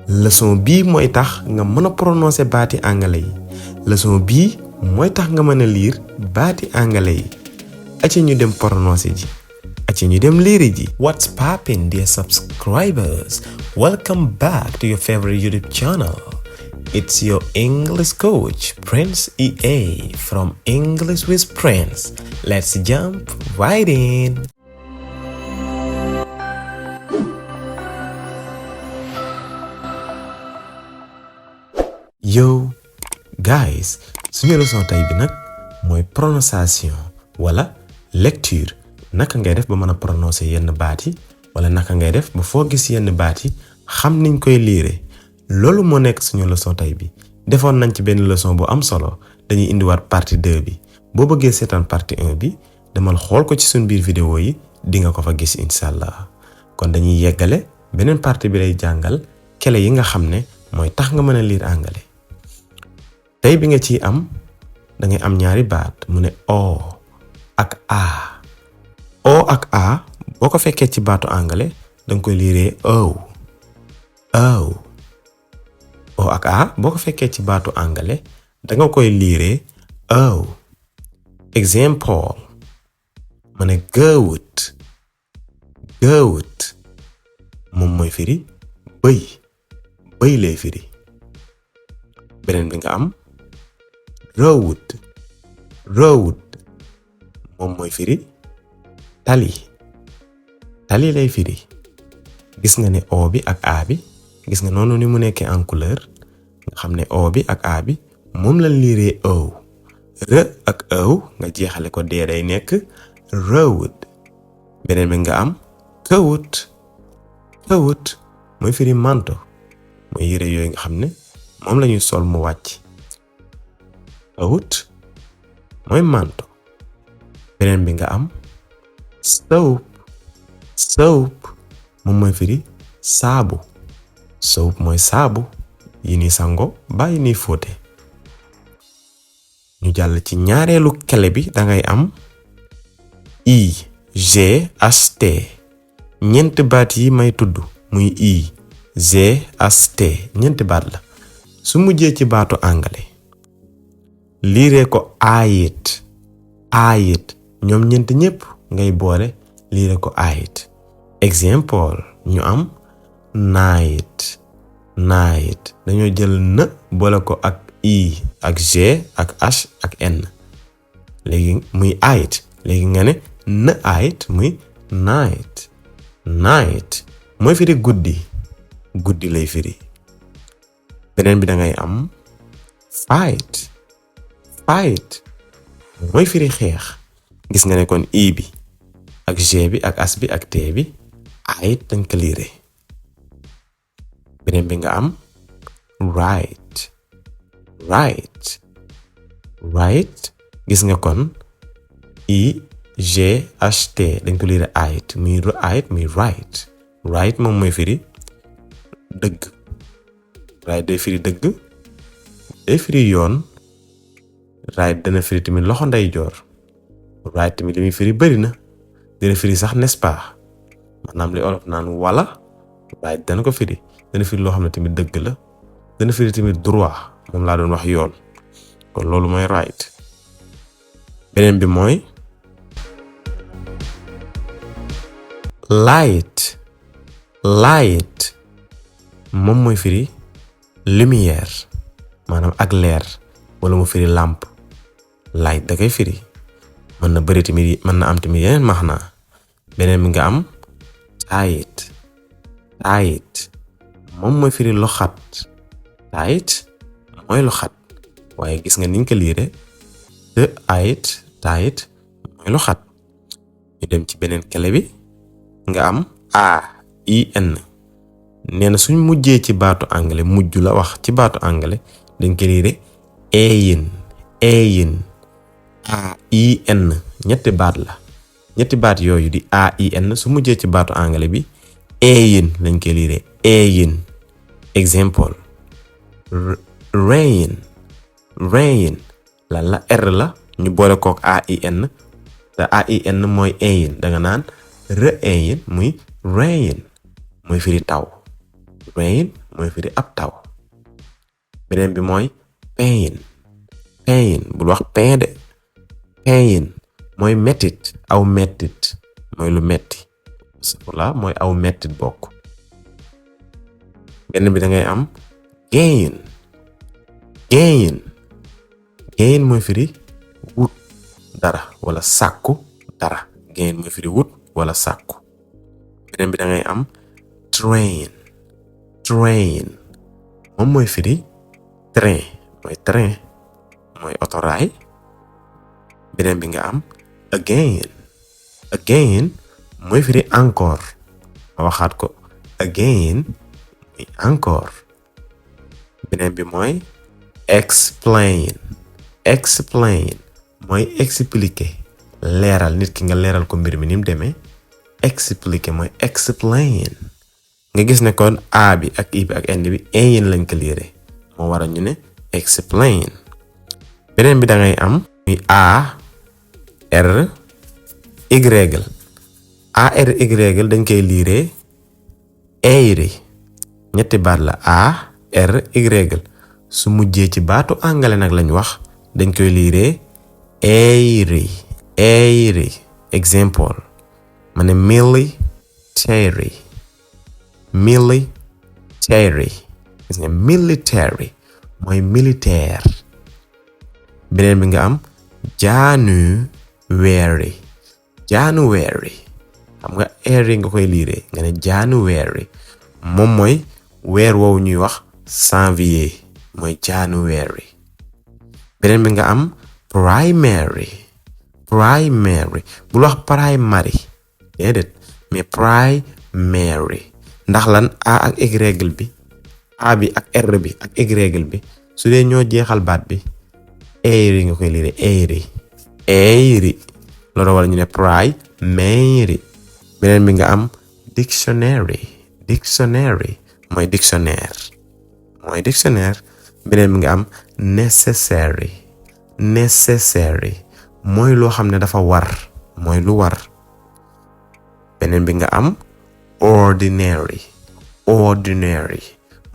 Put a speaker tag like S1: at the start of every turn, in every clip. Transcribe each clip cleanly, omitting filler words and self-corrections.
S1: leçon bii mooy tax nga mën a prononcer baati anglais yi leçon bii mooy tax nga mën a lire baati anglais yi acca ñu dem prononcer ji acca ñu dem lire ji. What's poppin', dear subscribers? Welcome back to your favorite YouTube channel. It's your English coach, Prince EA from English with Prince. Let's jump right in. Yo guys, suñu leçon tay bi nag mooy prononciation wala lecture. Naka ngay def ba mën a prononcer yenn baat yi wala naka ngay def ba foo gis yenn baat yi xam niñ koy lire. Loolu moo nekk suñu leçon tay bi. Defoon nañ ci benn leçon bu am solo, dañuy indiwaat partie 2 bi. Boo bëggee seetaan partie 1 bi demal xool ko ci suñ biir vidéo yi di nga ko fa gis inshallah. Kon dañuy yeggale beneen partie bi lay jàngal kele yi nga xam ne mooy tax nga mën a lire anglais. Tey bi nga ciy am da ngay am ñaari baat mu ne o ak a. O ak a boo ko fekkee ci baatu anglais danga koy lire o. O ak a boo ko fekkee ci baatu anglais danga koy lire o. Example mu ne goat moom mooy firi bëy lay firi. Beneen bi nga am road moom mooy firi tali lay firi. Gis nga ne o bi ak a bi gis nga noonu ni mu nekkee en couleur nga xam ne o bi ak a bi moom lañ liiree o. R ak o nga jeexale ko dee day nekk road. Beneen bi nga am coat mooy firi manto mooy yére yooyu nga xam ne moom lañuy sol mu wàcc. Coat mooy manto. Beneen bi nga am soap moom mooy firi saabu. Soap mooy saabu yi ni sango ba yi ni fóote. ñu jàll ci ñaareelu kele bi dangay am IGHT. ñeenti baat yi may tudd muy IGHT ñeenti baat la. su mujjee ci baatu anglais liire ko ayit ñoom ñeent ñépp ngay boole liire ko ayit. Example ñu am night dañoo jël n boole ko ak i ak g ak h ak n léegi muy ayit. léegi nga ne n ayit muy night mooy firi guddi lay firi. beneen bi dangay am fight mooy firi xeex. gis nga ne kon i bi ak g bi ak h bi ak t bi ayit dañ ko liire. beneen bi nga am right gis nga kon i g h t dañ ko liire ayit muy right moom mooy firi dëgg. right day firi dëgg, day firi yoon. right dana firi tamit loxo ndeyjoor. right tamit li muy firi bëri na, dina firi sax n'est-ce pas maanaam li olof naan wala. right dana ko firi, dana firi loo xam ne tamit dëgg la, dana firi tamit droit moom laa doon wax yoon. kon loolu mooy right. beneen bi mooy light moom mooy firi lumière maanaam ak leer wala mu firi lampe. light da koy firi, mën na bëri tamit mën na am tamit yeneen maxna. beneen bi nga am tight moom mooy firi loxat. tight mooy loxat waaye gis nga niñ ko liire tight mooy loxat. ñu dem ci beneen kele bi nga am AIN. nee na suñ mujjee ci baatu anglais mujj la wax ci baatu anglais dañ ko liire AIN. ñetti baat la. ñetti baat yooyu di AIN su mujjee ci baatu anglais bi AIN lañ koy liire AIN. Example rain la R la ñu boole kook AIN te AIN mooy AIN danga naan AIN muy rain mooy firi taw. rain mooy firi ab taw. beneen bi mooy pain. pain bul wax pain de. pain mooy mettit, aw mettit mooy lu metti. voilà mooy aw mettit bokk. beneen bi da ngay am gain. gain gain mooy firi wut dara wala sàkku dara. gain mooy firi wut wala sàkku. beneen bi da ngay am train. train moom mooy firi train mooy otoraay. beneen bi nga am again. again mooy firi encore. ma waxaat ko again mooy encore. beneen bi mooy explain. explain mooy expliquer, leeral nit ki nga leeral ko mbir mi ni mu demee. expliquer mooy explain. nga gis ne kon a bi ak i bi ak n bi ayin lañ ko liire, moo waral ñu ne explain. beneen bi da ngay am muy a r y. a r y dañ koy liire eyri. ñetti baat la a r y. su mujjee ci baatu anglais nag lañ wax, dañ koy liire eyri. eyri. example ma ne military. military. gis nga military mooy militaire. beneen bi nga am January. January xam nga eri nga koy liire nga ne January. moom mooy weer woowu ñuy wax janvier, mooy January. beneen bi nga am primary. primary bul wax primary déedéet, mais primary. ndax lan a ak y bi, a bi ak r bi ak y bi su dee ñoo jeexal baat bi eyri nga koy liire eyri. eyri loolu wala ñu ne primary. beneen bi nga am dictionary. dictionary mooy dictionnaire. mooy dictionnaire. beneen bi nga am necessary. necessary mooy loo xam ne dafa war, mooy lu war. beneen bi nga am ordinary. ordinary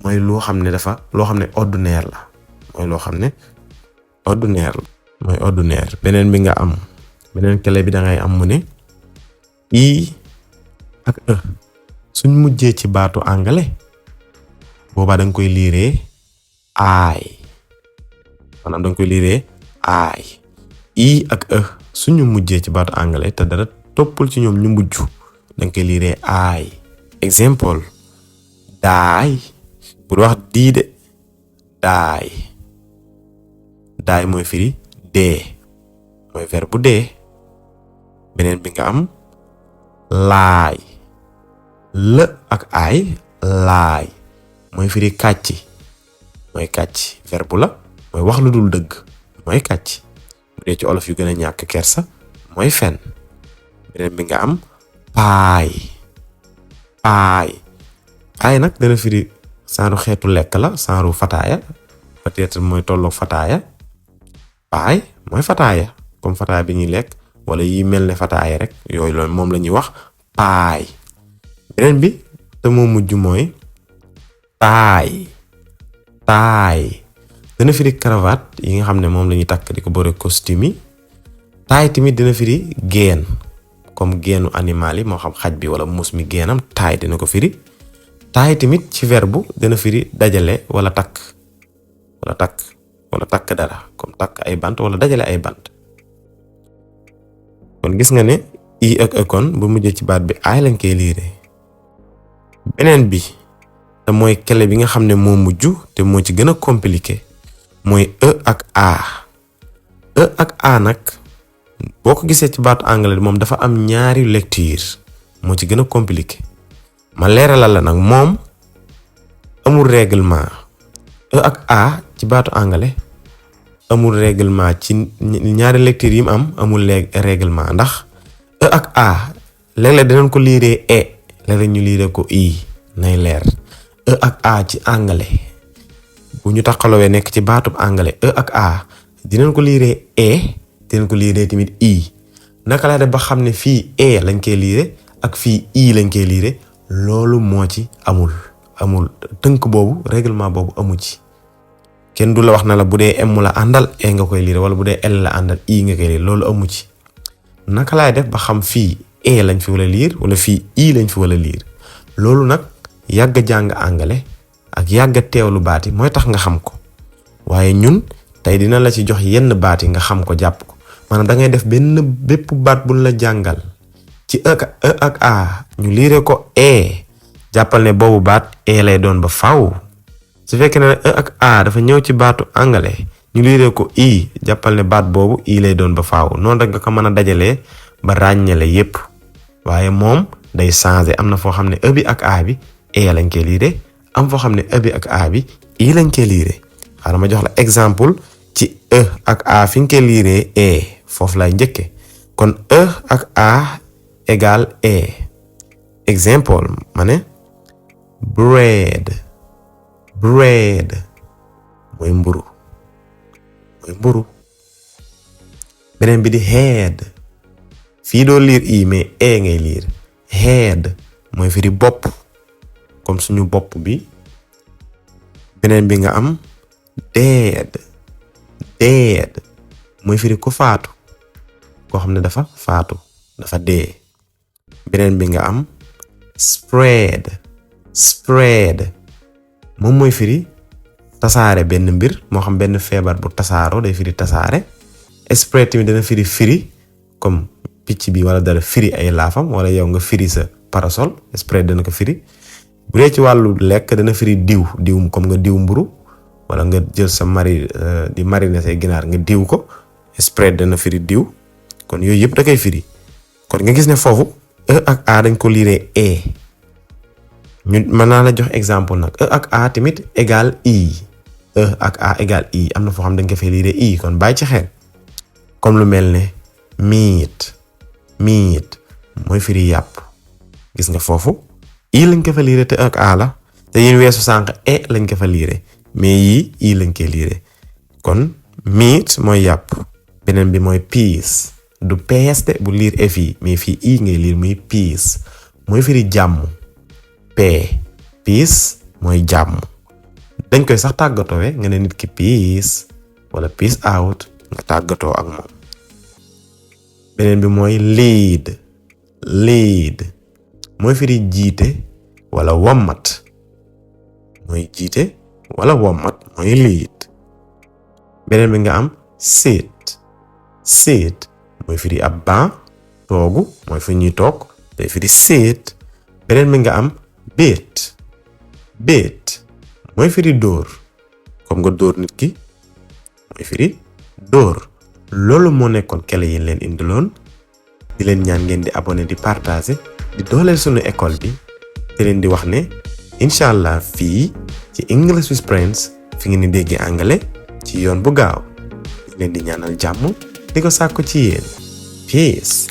S1: mooy loo xam ne dafa loo xam ne ordinaire la, mooy loo xam ne ordinaire la, mooy ordinaire. beneen bi nga am beneen clé bi da ngay am mu ne i ak e suñ mujjee ci baatu anglais boobaa da nga koy liiree I. maanaam da nga koy liiree I. i ak e suñu mujjee ci baatu anglais te dara toppul ci ñoom ñu mujj, da nga koy liiree I. example die. bu wax dii de die. die mooy firi dee, mooy verbe bu dee. beneen bi nga am lie. l ak ay lie mooy firi kàcci, mooy kàcc. verbe la mooy wax lu dul dëgg, mooy kàcc. bu dee ci olof yu gën a ñàkk kersa mooy fen. beneen bi nga am paay. paay paay nag dana firi saaru xeetu lekk la, saaru fataaya, peut-être mooy tolloog fataaya. paay mooy fataaya comme fataaya bi ñuy lekk wala yi mel ne fataaya rek, yooyu loolu moom la ñuy wax paay. beneen bi te moo mujj mooy taay. taay dana firi cravate yi nga xam ne moom la ñuy takk di ko boole costume yi. taay tamit dina firi geen, comme geenu animal yi moo xam xaj bi wala muus mi geenam taay dina ko firi. taay tamit ci verbe dina firi dajale wala takk wala takk dara, comme takk ay bant wala dajale ay bant. kon gis nga ne i ak e kon bu mujjee ci baat bi ay lañ koy liire. beneen bi te mooy clé bi nga xam ne moo mujj te moo ci gën a compliqué mooy e ak a. e ak a nag boo ko gisee ci baatu anglais moom dafa am ñaari lecture, moo ci gën a compliqué. ma leeralal la nag moom amul règlement. e ak a ci baatu anglais amul règlement, ci ñaari lecture yi mu am amul règlement. ndax e ak a léeg-léeg dinañ ko liiree e, léeg-léeg ñu liiree ko i, nay leer. e ak a ci anglais bu ñu taxalowee nekk ci baatub anglais e ak a dinañ ko liiree e, dinañ ko liiree tamit i. naka laa def ba xam ne fii e lañ koy liire ak fii i lañ koy liire, loolu moo ci amul amul tënk boobu règlement boobu amu ci kenn du la wax na la bu dee M la àndal E nga koy lire wala bu dee L la àndal I nga koy lire loolu amu ci naka laay def ba xam fii E lañ fi wala lire wala fii I lañ fi wala lire loolu nag yàgg jàng anglais ak yàgg teewlu baat yi mooy tax nga xam ko waaye ñun tey dina la ci jox yenn baat yi nga xam ko jàpp ko maanaam da ngay def bépp baat buñ la jàngal ci E ak A ñu lire ko E jàppal ne boobu baat E lay doon ba faaw su fekkee ne E ak A dafa ñëw ci baatu anglais ñu lire ko I jàppal ne baat boobu I lay doon ba faaw noonu rek nga ko mën a dajalee ba ràññale yépp waaye moom day changer am na foo xam ne E bi ak A bi E lañ koy lire am foo xam ne E bi ak A bi I lañ koy lire xaaral ma jox la exemple ci E ak A fi nga koy lire E foofu lay njëkke kon E ak A égal E exemple ma ne bread mooy mburu beneen bi di head fii doo lire I mais E ngay lire head mooy firi bopp comme suñu bopp bi beneen bi nga am dead mooy firi ku faatu koo xam ne dafa faatu dafa dee beneen bi nga am spread moom mooy firi tasaare benn mbir moo xam benn feebar bu tasaaroo day firi tasaare spread tamit dana firi comme picc bi wala dara firi ay laafam wala yow nga firi sa parasol spread dana ko firi bu dee ci wàllu lekk dana firi diw comme nga diw mburu wala nga jël sa di mariner say ginaar nga diw ko spread dana firi diw kon yooyu yëpp da koy firi kon nga gis ne foofu E ak A dañ ko lire E ñu mën naa la jox exemple nag E ak A tamit égal I E ak A égal I am na foo xam dañ ko fay lire I kon bàyyi ci xel comme lu mel ne meat mooy firi yàpp gis nga foofu I lañ ko fa lire te E ak A la te yéen weesu sànq E lañ ko fa lire mais yii I lañ koy lire kon meat mooy yàpp beneen bi mooy peace du PS de bu lire F yi mais fii I ngay lire muy peace mooy firi jàmm peace mooy jàmm dañ koy sax tàggatoo nga ne nit ki peace wala peace out nga tàggatoo ak moom beneen bi mooy lead mooy firi jiite wala wommat mooy jiite wala wommat mooy lead beneen bi nga am sit mooy firi ab banc toogu mooy fi ñuy toog day firi sit beneen bi nga am bait mooy firi dóor comme nga dóor nit ki mooy firi dóor loolu moo nekkoon kele yi leen indiloon di leen ñaan ngeen di abonné di partager di dooleel sunu école bi te leen di wax ne incha allah fii ci English with Prince fi ngeen di déggee anglais ci yoon bu gaaw leen di ñaanal jàmm di ko sàkku ci yéen peace